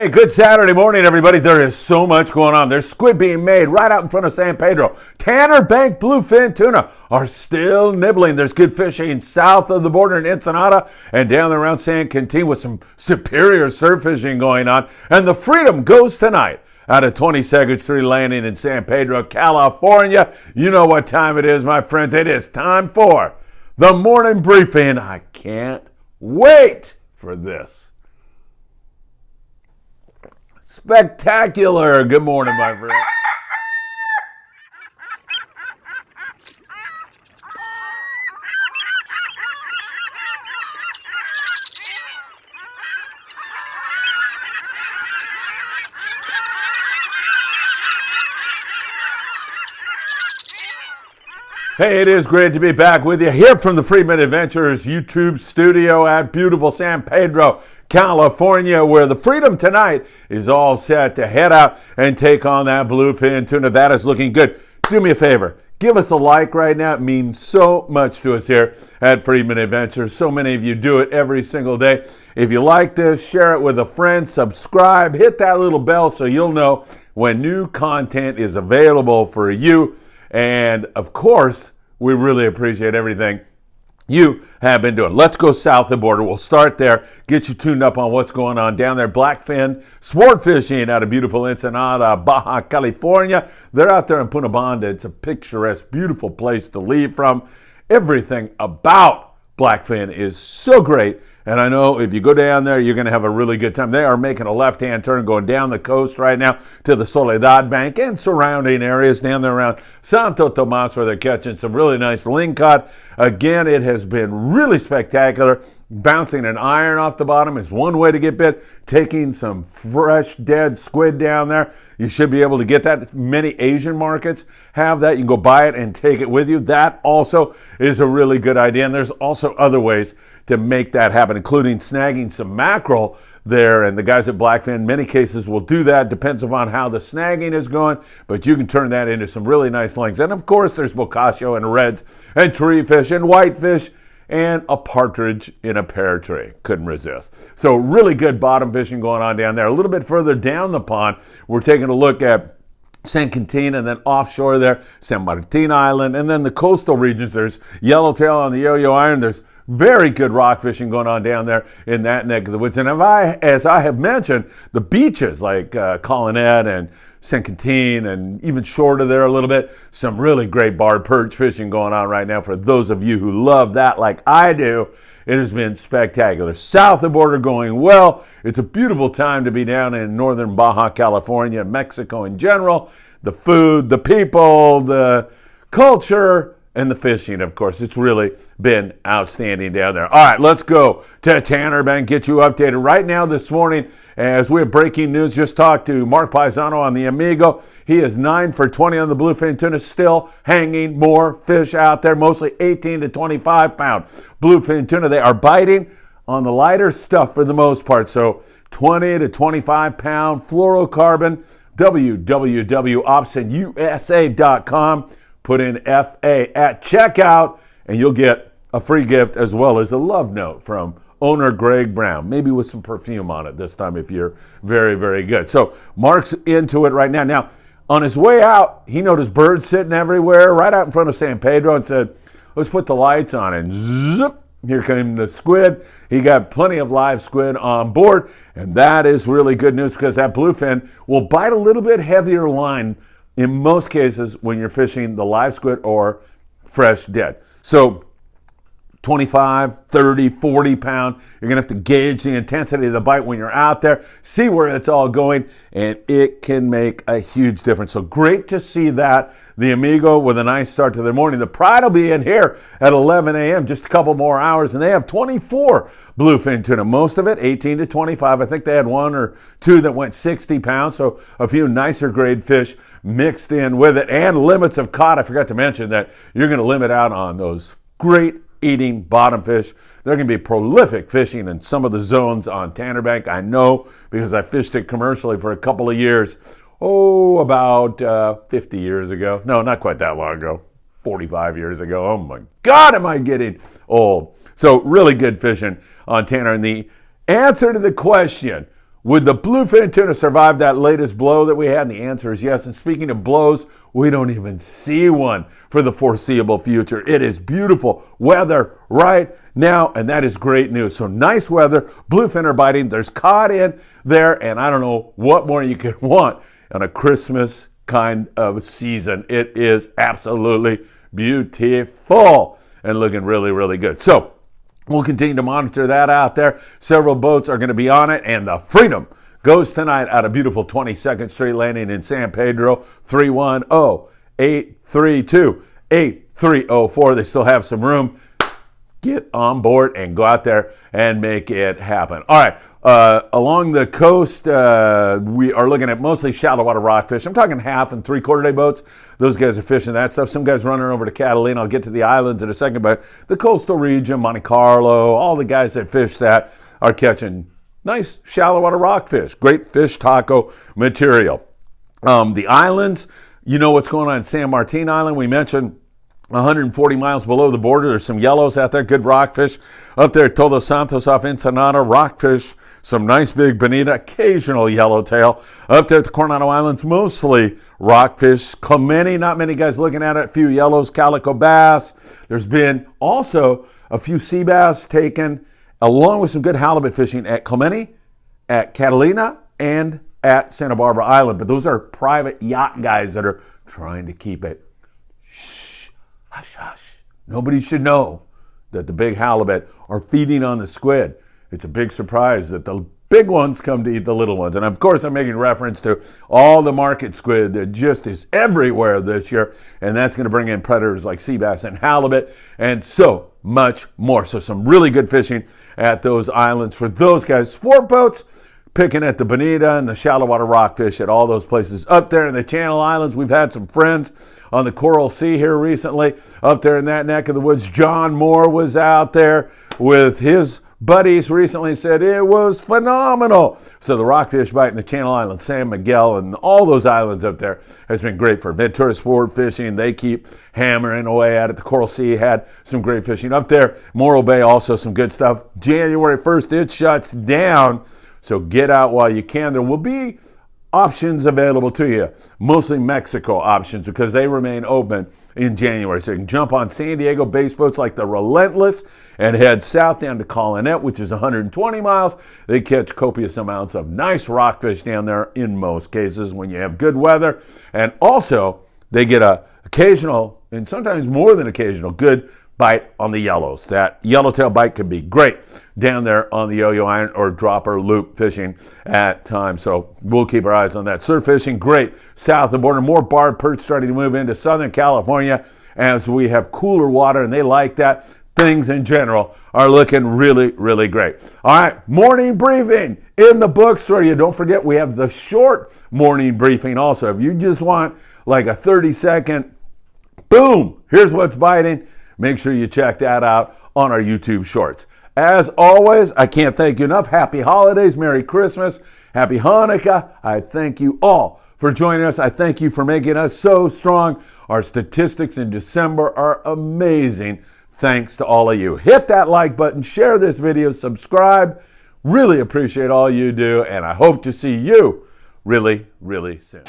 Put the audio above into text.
Hey, good Saturday morning, everybody. There is so much going on. There's squid being made right out in front of San Pedro. Tanner Bank bluefin tuna are still nibbling. There's good fishing south of the border in Ensenada and down around San Quintin with some superior surf fishing going on. And the Freedom goes tonight out of 22nd Street Landing in San Pedro, California. You know what time it is, my friends. It is time for the morning briefing. I can't wait for this. Spectacular. Good morning, my friend. Hey, it is great to be back with you here from the Friedman Adventures YouTube studio at beautiful San Pedro, California, where the Freedom tonight is all set to head out and take on that bluefin tuna. That is looking good. Do me a favor. Give us a like right now. It means so much to us here at Friedman Adventures. So many of you do it every single day. If you like this, share it with a friend, subscribe, hit that little bell so you'll know when new content is available for you. And of course, we really appreciate everything you have been doing. Let's go south of the border. We'll start there, get you tuned up on what's going on down there. Blackfin sport fishing out of beautiful Ensenada, Baja California. They're out there in Punta Banda. It's a picturesque, beautiful place to leave from. Everything about Blackfin is so great. And I know if you go down there, you're going to have a really good time. They are making a left-hand turn going down the coast right now to the Soledad Bank and surrounding areas down there around Santo Tomas where they're catching some really nice lingcod. Again, it has been really spectacular. Bouncing an iron off the bottom is one way to get bit. Taking some fresh, dead squid down there. You should be able to get that. Many Asian markets have that. You can go buy it and take it with you. That also is a really good idea. And there's also other ways to make that happen, including snagging some mackerel there. And the guys at Blackfin, in many cases, will do that. Depends upon how the snagging is going, but you can turn that into some really nice links. And of course, there's bocacio and reds and tree fish and whitefish and a partridge in a pear tree. Couldn't resist. So really good bottom fishing going on down there. A little bit further down the pond, we're taking a look at San Quintin, and then offshore there, San Martin Island, and then the coastal regions. There's yellowtail on the yo-yo iron. There's very good rock fishing going on down there in that neck of the woods. And as I have mentioned, the beaches like Collinet and San Quintin, and even shorter there a little bit, some really great barred perch fishing going on right now for those of you who love that like I do. It has been spectacular. South of the border going well. It's a beautiful time to be down in northern Baja California, Mexico in general. The food, the people, the culture, and the fishing, of course. It's really been outstanding down there. All right, let's go to Tanner Bank, get you updated right now this morning. As we have breaking news, just talked to Mark Paisano on the Amigo. He is 9 for 20 on the bluefin tuna, still hanging more fish out there, mostly 18 to 25 pound bluefin tuna. They are biting on the lighter stuff for the most part, so 20 to 25 pound fluorocarbon, www.opsonusa.com. Put in FA at checkout, and you'll get a free gift as well as a love note from owner Greg Brown, maybe with some perfume on it this time if you're very, very good. So Mark's into it right now. Now, on his way out, he noticed birds sitting everywhere right out in front of San Pedro and said, let's put the lights on. And zip, here came the squid. He got plenty of live squid on board, and that is really good news because that bluefin will bite a little bit heavier line in most cases when you're fishing the live squid or fresh dead. So 25, 30, 40 pound, you're going to have to gauge the intensity of the bite when you're out there, see where it's all going, and it can make a huge difference. So great to see that. The Amigo with a nice start to their morning. The Pride will be in here at 11 a.m., just a couple more hours, and they have 24 bluefin tuna, most of it 18 to 25. I think they had one or two that went 60 pounds, so a few nicer grade fish mixed in with it, and limits of caught. I forgot to mention that you're going to limit out on those great eating bottom fish. They're going to be prolific fishing in some of the zones on Tanner Bank. I know because I fished it commercially for a couple of years. About 50 years ago. No, not quite that long ago. 45 years ago. Oh my God, am I getting old. So really good fishing on Tanner. And the answer to the question, Would the bluefin tuna survive that latest blow that we had? And the answer is yes. And speaking of blows, we don't even see one for the foreseeable future. It is beautiful weather right now, and that is great news. So nice weather, bluefin are biting, there's cod in there, and I don't know what more you could want on a Christmas kind of season. It is absolutely beautiful and looking really, really good. So we'll continue to monitor that out there. Several boats are going to be on it, and the Freedom goes tonight out of beautiful 22nd Street Landing in San Pedro, 310-832-8304. They still have some room. Get on board and go out there and make it happen. All right, along the coast, we are looking at mostly shallow water rockfish. I'm talking half and three-quarter day boats. Those guys are fishing that stuff. Some guys running over to Catalina. I'll get to the islands in a second, but the coastal region, Monte Carlo, all the guys that fish that are catching nice shallow water rockfish. Great fish taco material. The islands, you know what's going on in San Martin Island. We mentioned 140 miles below the border, there's some yellows out there, good rockfish. Up there at Todos Santos off Ensenada, rockfish, some nice big bonita, occasional yellowtail. Up there at the Coronado Islands, mostly rockfish. Clemente, not many guys looking at it, a few yellows, calico bass. There's been also a few sea bass taken, along with some good halibut fishing at Clemente, at Catalina, and at Santa Barbara Island. But those are private yacht guys that are trying to keep it hush, hush. Nobody should know that the big halibut are feeding on the squid. It's a big surprise that the big ones come to eat the little ones. And of course, I'm making reference to all the market squid that just is everywhere this year. And that's going to bring in predators like sea bass and halibut and so much more. So some really good fishing at those islands for those guys. Sport boats, picking at the bonita and the shallow water rockfish at all those places. Up there in the Channel Islands, we've had some friends on the Coral Sea here recently. Up there in that neck of the woods, John Moore was out there with his buddies recently and said it was phenomenal. So the rockfish bite in the Channel Islands, San Miguel, and all those islands up there has been great for Ventura sport fishing. They keep hammering away at it. The Coral Sea had some great fishing. Up there, Morro Bay, also some good stuff. January 1st, it shuts down. So get out while you can. There will be options available to you, mostly Mexico options, because they remain open in January. So you can jump on San Diego based boats like the Relentless and head south down to Colonette, which is 120 miles. They catch copious amounts of nice rockfish down there in most cases when you have good weather. And also, they get a occasional, and sometimes more than occasional, good bite on the yellows. That yellowtail bite can be great down there on the yo-yo iron or dropper loop fishing at times. So we'll keep our eyes on that. Surf fishing, great south of the border. More barred perch starting to move into Southern California as we have cooler water, and they like that. Things in general are looking really, really great. All right, morning briefing in the books for you. Don't forget, we have the short morning briefing also. If you just want like a 30-second, boom, here's what's biting, make sure you check that out on our YouTube Shorts. As always, I can't thank you enough. Happy holidays, Merry Christmas, Happy Hanukkah. I thank you all for joining us. I thank you for making us so strong. Our statistics in December are amazing. Thanks to all of you. Hit that like button, share this video, subscribe. Really appreciate all you do, and I hope to see you really, really soon.